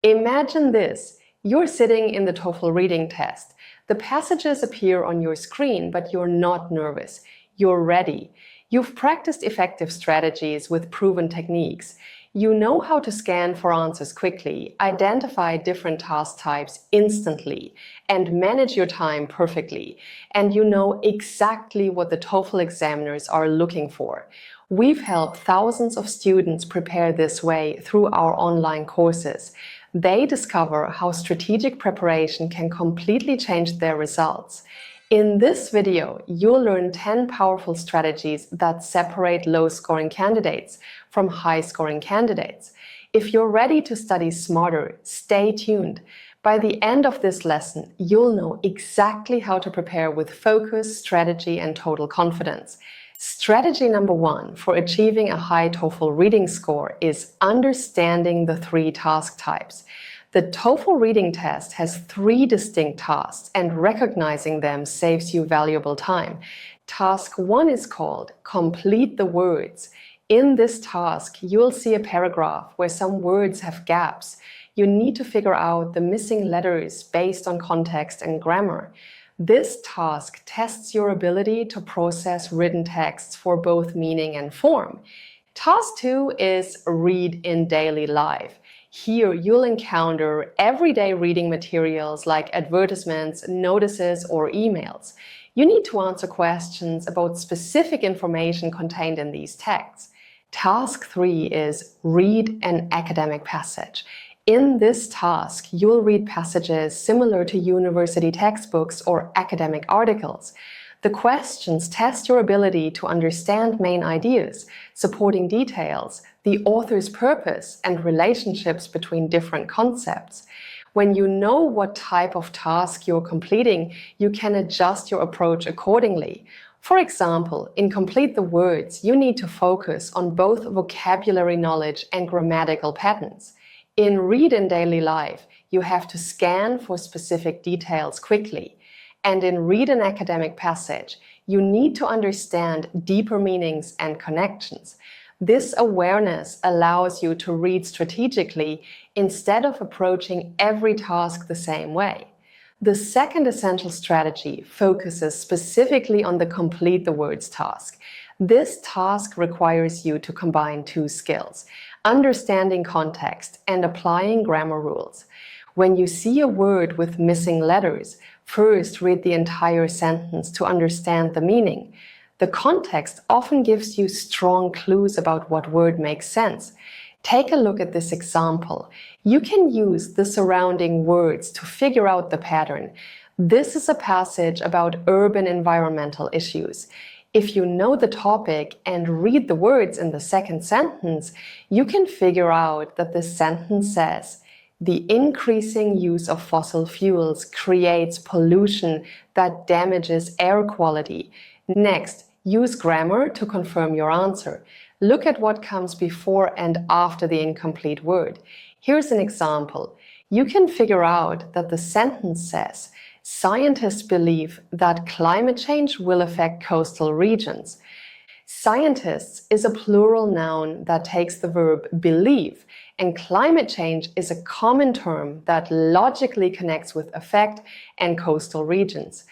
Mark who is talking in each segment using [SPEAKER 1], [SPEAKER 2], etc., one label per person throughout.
[SPEAKER 1] Imagine this. You're sitting in the TOEFL reading test. The passages appear on your screen, but you're not nervous. You're ready. You've practiced effective strategies with proven techniques. You know how to scan for answers quickly, identify different task types instantly, and manage your time perfectly. And you know exactly what the TOEFL examiners are looking for. We've helped thousands of students prepare this way through our online courses. They discover how strategic preparation can completely change their results. In this video, you'll learn 10 powerful strategies that separate low-scoring candidates from high-scoring candidates. If you're ready to study smarter, stay tuned. By the end of this lesson, you'll know exactly how to prepare with focus, strategy, and total confidence. Strategy number 1 for achieving a high TOEFL reading score is understanding the 3 task types. The TOEFL reading test has 3 distinct tasks, and recognizing them saves you valuable time. Task 1 is called Complete the Words. In this task, you'll see a paragraph where some words have gaps. You need to figure out the missing letters based on context and grammar. This task tests your ability to process written texts for both meaning and form. Task 2 is Read in Daily Life. Here you'll encounter everyday reading materials like advertisements, notices, or emails. You need to answer questions about specific information contained in these texts. Task 3 is Read an Academic Passage. In this task, you'll read passages similar to university textbooks or academic articles. The questions test your ability to understand main ideas, supporting details, the author's purpose, and relationships between different concepts. When you know what type of task you're completing, you can adjust your approach accordingly. For example, in Complete the Words, you need to focus on both vocabulary knowledge and grammatical patterns. In Read in Daily Life, you have to scan for specific details quickly. And in Read an Academic Passage, you need to understand deeper meanings and connections. This awareness allows you to read strategically instead of approaching every task the same way. The second essential strategy focuses specifically on the Complete the Words task. This task requires you to combine 2 skills: understanding context and applying grammar rules. When you see a word with missing letters, first read the entire sentence to understand the meaning. The context often gives you strong clues about what word makes sense. Take a look at this example. You can use the surrounding words to figure out the pattern. This is a passage about urban environmental issues. If you know the topic and read the words in the second sentence, you can figure out that the sentence says, "The increasing use of fossil fuels creates pollution that damages air quality." Next, use grammar to confirm your answer. Look at what comes before and after the incomplete word. Here's an example. You can figure out that the sentence says, "Scientists believe that climate change will affect coastal regions." Scientists is a plural noun that takes the verb believe, and climate change is a common term that logically connects with affect and coastal regions.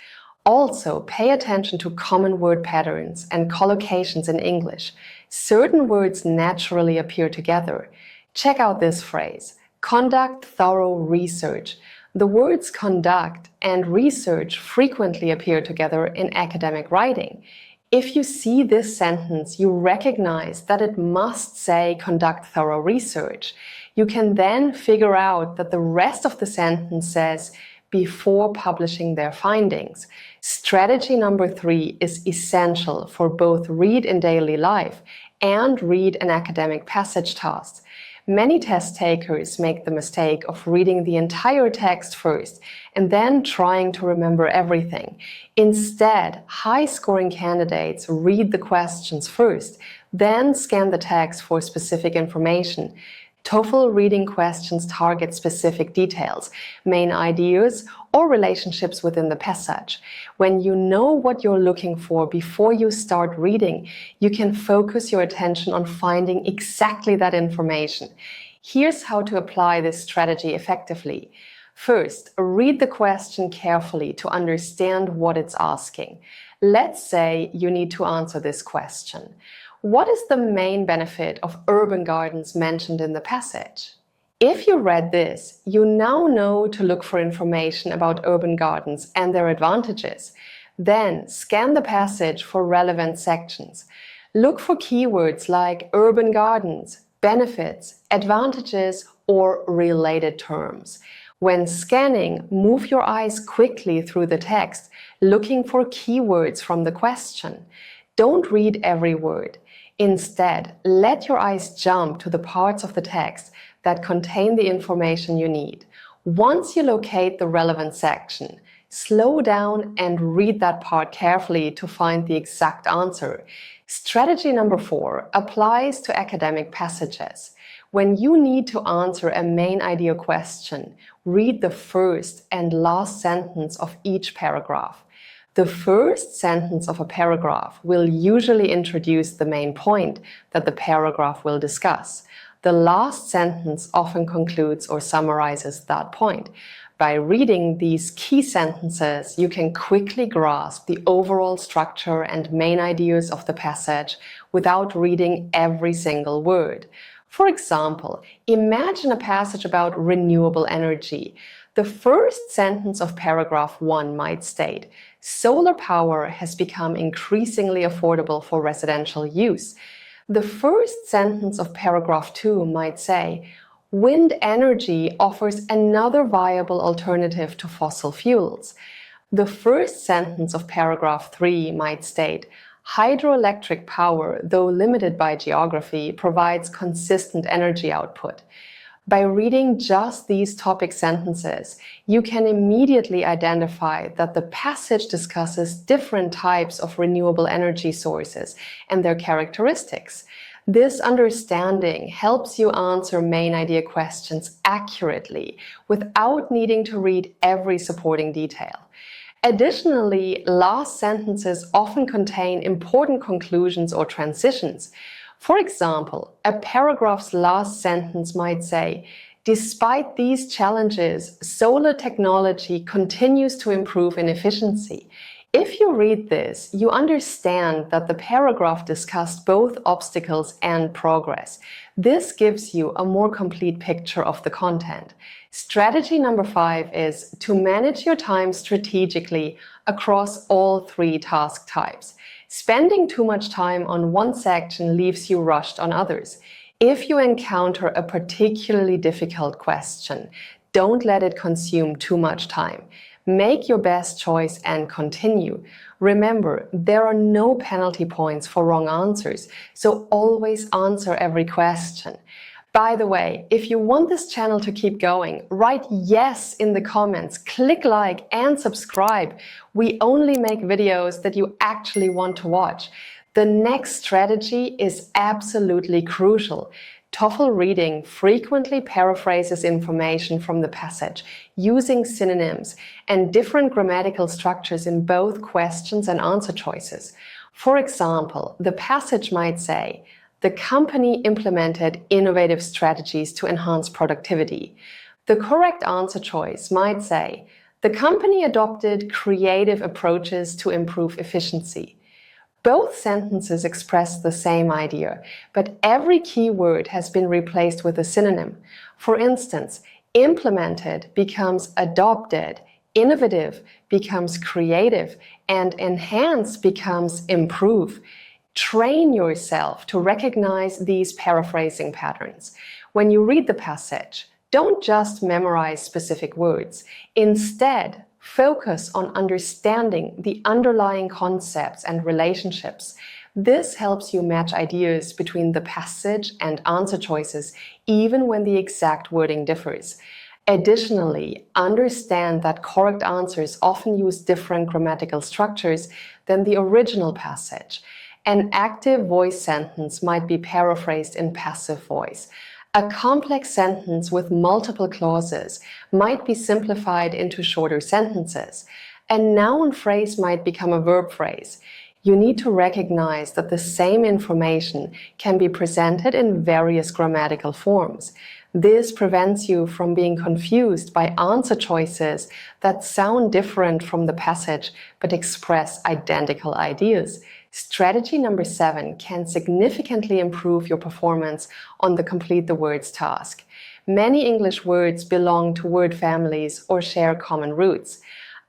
[SPEAKER 1] Also, pay attention to common word patterns and collocations in English. Certain words naturally appear together. Check out this phrase, conduct thorough research. The words conduct and research frequently appear together in academic writing. If you see this sentence, you recognize that it must say conduct thorough research. You can then figure out that the rest of the sentence says before publishing their findings. Strategy number 3 is essential for both Read in Daily Life and Read an Academic Passage tasks. Many test takers make the mistake of reading the entire text first and then trying to remember everything. Instead, high-scoring candidates read the questions first, then scan the text for specific information. TOEFL reading questions target specific details, main ideas, or relationships within the passage. When you know what you're looking for before you start reading, you can focus your attention on finding exactly that information. Here's how to apply this strategy effectively. First, read the question carefully to understand what it's asking. Let's say you need to answer this question. What is the main benefit of urban gardens mentioned in the passage? If you read this, you now know to look for information about urban gardens and their advantages. Then scan the passage for relevant sections. Look for keywords like urban gardens, benefits, advantages, or related terms. When scanning, move your eyes quickly through the text, looking for keywords from the question. Don't read every word. Instead, let your eyes jump to the parts of the text that contain the information you need. Once you locate the relevant section, slow down and read that part carefully to find the exact answer. Strategy number 4 applies to academic passages. When you need to answer a main idea question, read the first and last sentence of each paragraph. The first sentence of a paragraph will usually introduce the main point that the paragraph will discuss. The last sentence often concludes or summarizes that point. By reading these key sentences, you can quickly grasp the overall structure and main ideas of the passage without reading every single word. For example, imagine a passage about renewable energy. The first sentence of paragraph 1 might state, solar power has become increasingly affordable for residential use. The first sentence of paragraph 2 might say, wind energy offers another viable alternative to fossil fuels. The first sentence of paragraph 3 might state, hydroelectric power, though limited by geography, provides consistent energy output. By reading just these topic sentences, you can immediately identify that the passage discusses different types of renewable energy sources and their characteristics. This understanding helps you answer main idea questions accurately without needing to read every supporting detail. Additionally, last sentences often contain important conclusions or transitions. For example, a paragraph's last sentence might say, despite these challenges, solar technology continues to improve in efficiency. If you read this, you understand that the paragraph discussed both obstacles and progress. This gives you a more complete picture of the content. Strategy number 5 is to manage your time strategically across all 3 task types. Spending too much time on one section leaves you rushed on others. If you encounter a particularly difficult question, don't let it consume too much time. Make your best choice and continue. Remember, there are no penalty points for wrong answers, so always answer every question. By the way, if you want this channel to keep going, write yes in the comments, click like and subscribe. We only make videos that you actually want to watch. The next strategy is absolutely crucial. TOEFL Reading frequently paraphrases information from the passage using synonyms and different grammatical structures in both questions and answer choices. For example, the passage might say, the company implemented innovative strategies to enhance productivity. The correct answer choice might say, the company adopted creative approaches to improve efficiency. Both sentences express the same idea, but every key word has been replaced with a synonym. For instance, implemented becomes adopted, innovative becomes creative, and enhance becomes improve. Train yourself to recognize these paraphrasing patterns. When you read the passage, don't just memorize specific words. Instead, focus on understanding the underlying concepts and relationships. This helps you match ideas between the passage and answer choices, even when the exact wording differs. Additionally, understand that correct answers often use different grammatical structures than the original passage. An active voice sentence might be paraphrased in passive voice. A complex sentence with multiple clauses might be simplified into shorter sentences. A noun phrase might become a verb phrase. You need to recognize that the same information can be presented in various grammatical forms. This prevents you from being confused by answer choices that sound different from the passage but express identical ideas. Strategy number 7 can significantly improve your performance on the Complete the Words task. Many English words belong to word families or share common roots.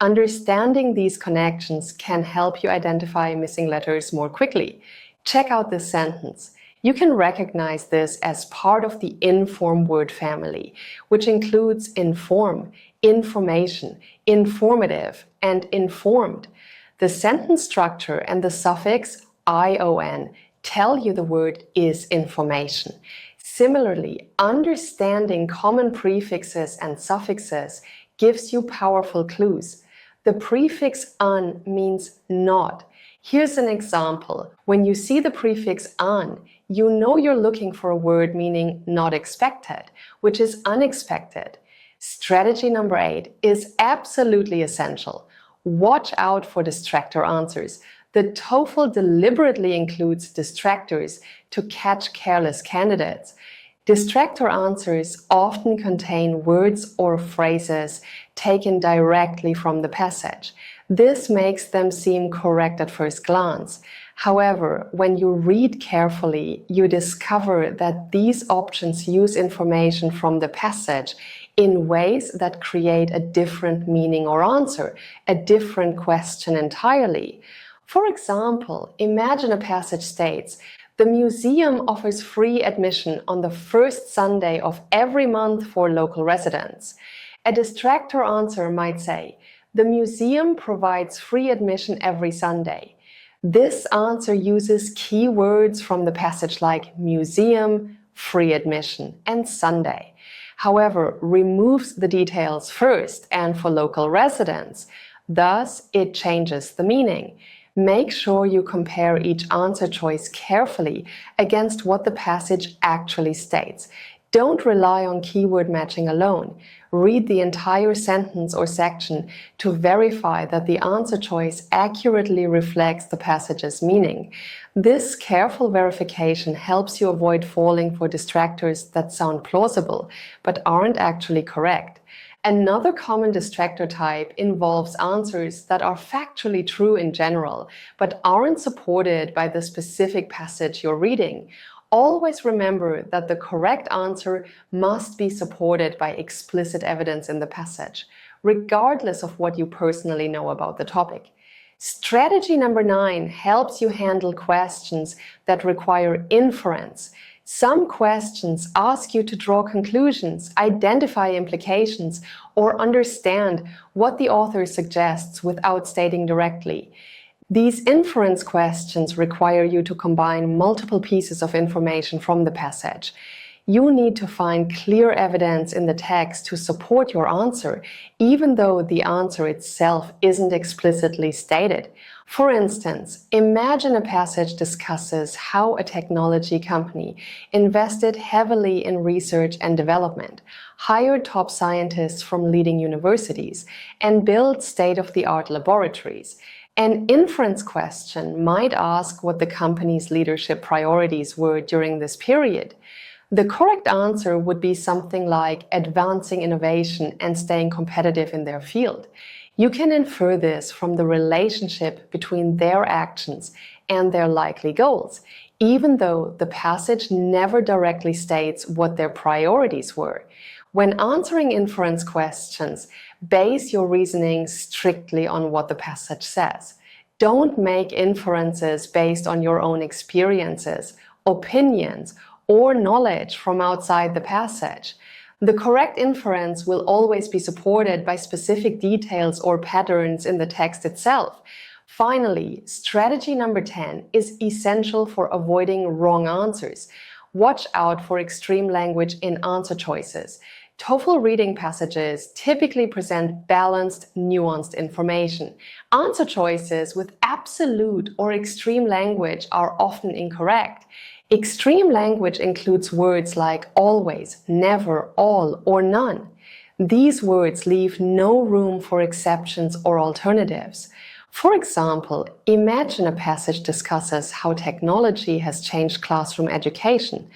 [SPEAKER 1] Understanding these connections can help you identify missing letters more quickly. Check out this sentence. You can recognize this as part of the inform word family, which includes inform, information, informative, and informed. The sentence structure and the suffix ion tell you the word is information. Similarly, understanding common prefixes and suffixes gives you powerful clues. The prefix "an" means not. Here's an example. When you see the prefix "an", you know you're looking for a word meaning not expected, which is unexpected. Strategy number 8 is absolutely essential. Watch out for distractor answers. The TOEFL deliberately includes distractors to catch careless candidates. Distractor answers often contain words or phrases taken directly from the passage. This makes them seem correct at first glance. However, when you read carefully, you discover that these options use information from the passage in ways that create a different meaning or answer, a different question entirely. For example, imagine a passage states, "The museum offers free admission on the first Sunday of every month for local residents." A distractor answer might say, "The museum provides free admission every Sunday." This answer uses key words from the passage like museum, free admission, and Sunday. However, removes the details first and for local residents. Thus, it changes the meaning. Make sure you compare each answer choice carefully against what the passage actually states. Don't rely on keyword matching alone. Read the entire sentence or section to verify that the answer choice accurately reflects the passage's meaning. This careful verification helps you avoid falling for distractors that sound plausible but aren't actually correct. Another common distractor type involves answers that are factually true in general, but aren't supported by the specific passage you're reading. Always remember that the correct answer must be supported by explicit evidence in the passage, regardless of what you personally know about the topic. Strategy number 9 helps you handle questions that require inference. Some questions ask you to draw conclusions, identify implications, or understand what the author suggests without stating directly. These inference questions require you to combine multiple pieces of information from the passage. You need to find clear evidence in the text to support your answer, even though the answer itself isn't explicitly stated. For instance, imagine a passage discusses how a technology company invested heavily in research and development, hired top scientists from leading universities, and built state-of-the-art laboratories. An inference question might ask what the company's leadership priorities were during this period. The correct answer would be something like advancing innovation and staying competitive in their field. You can infer this from the relationship between their actions and their likely goals, even though the passage never directly states what their priorities were. When answering inference questions, base your reasoning strictly on what the passage says. Don't make inferences based on your own experiences, opinions, or knowledge from outside the passage. The correct inference will always be supported by specific details or patterns in the text itself. Finally, strategy number 10 is essential for avoiding wrong answers. Watch out for extreme language in answer choices. TOEFL reading passages typically present balanced, nuanced information. Answer choices with absolute or extreme language are often incorrect. Extreme language includes words like always, never, all, or none. These words leave no room for exceptions or alternatives. For example, imagine a passage discusses how technology has changed classroom education.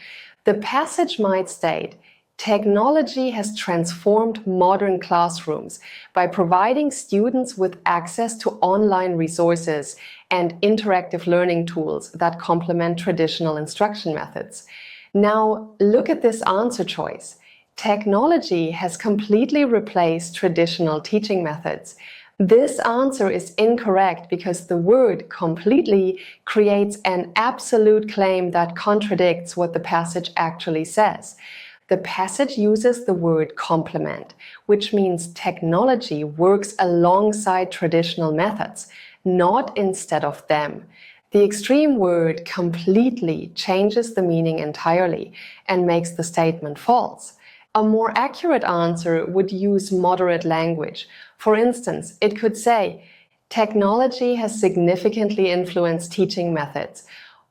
[SPEAKER 1] The passage might state, Technology has transformed modern classrooms by providing students with access to online resources and interactive learning tools that complement traditional instruction methods. Now, look at this answer choice. Technology has completely replaced traditional teaching methods. This answer is incorrect because the word completely creates an absolute claim that contradicts what the passage actually says. The passage uses the word complement, which means technology works alongside traditional methods, not instead of them. The extreme word completely changes the meaning entirely and makes the statement false. A more accurate answer would use moderate language. For instance, it could say, technology has significantly influenced teaching methods,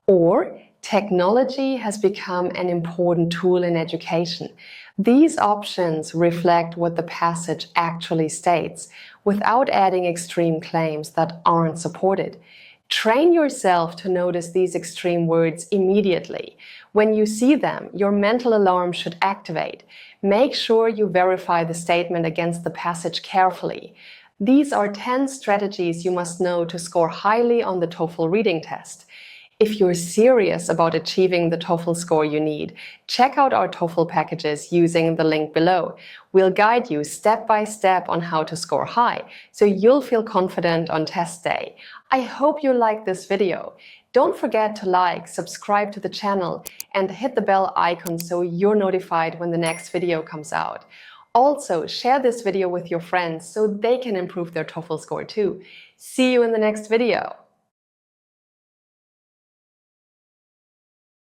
[SPEAKER 1] or technology has become an important tool in education. These options reflect what the passage actually states, without adding extreme claims that aren't supported. Train yourself to notice these extreme words immediately. When you see them, your mental alarm should activate. Make sure you verify the statement against the passage carefully. These are 10 strategies you must know to score highly on the TOEFL reading test. If you're serious about achieving the TOEFL score you need, check out our TOEFL packages using the link below. We'll guide you step by step on how to score high, so you'll feel confident on test day. I hope you liked this video. Don't forget to like, subscribe to the channel, and hit the bell icon so you're notified when the next video comes out. Also, share this video with your friends so they can improve their TOEFL score too. See you in the next video.